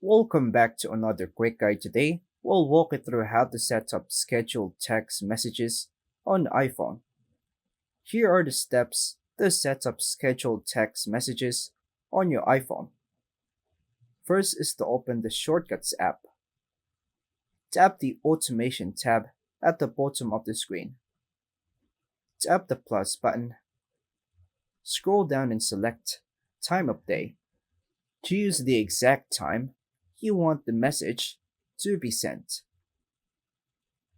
Welcome back to another quick guide today. We'll walk you through how to set up scheduled text messages on iPhone. Here are the steps to set up scheduled text messages on your iPhone. First is to open the Shortcuts app. Tap the Automation tab at the bottom of the screen. Tap the plus button. Scroll down and select Time of Day. Choose the exact time you want the message to be sent.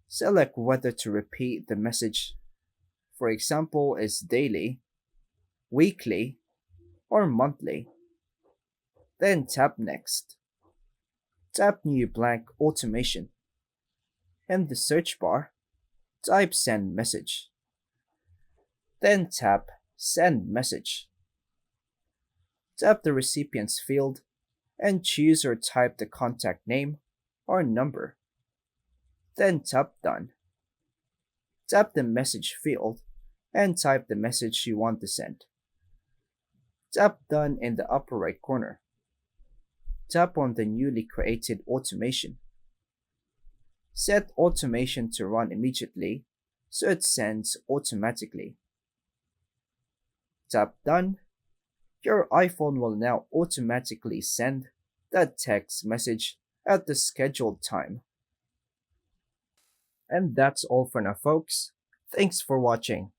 Select whether to repeat the message, for example, is daily, weekly, or monthly. Then tap Next. Tap New Blank Automation. In the search bar, type Send Message. Then tap Send Message. Tap the recipient's field and choose or type the contact name or number. Then tap Done. Tap the message field and type the message you want to send. Tap Done in the upper right corner. Tap on the newly created automation. Set automation to run immediately so it sends automatically. Tap Done. Your iPhone will now automatically send that text message at the scheduled time. And that's all for now, folks. Thanks for watching.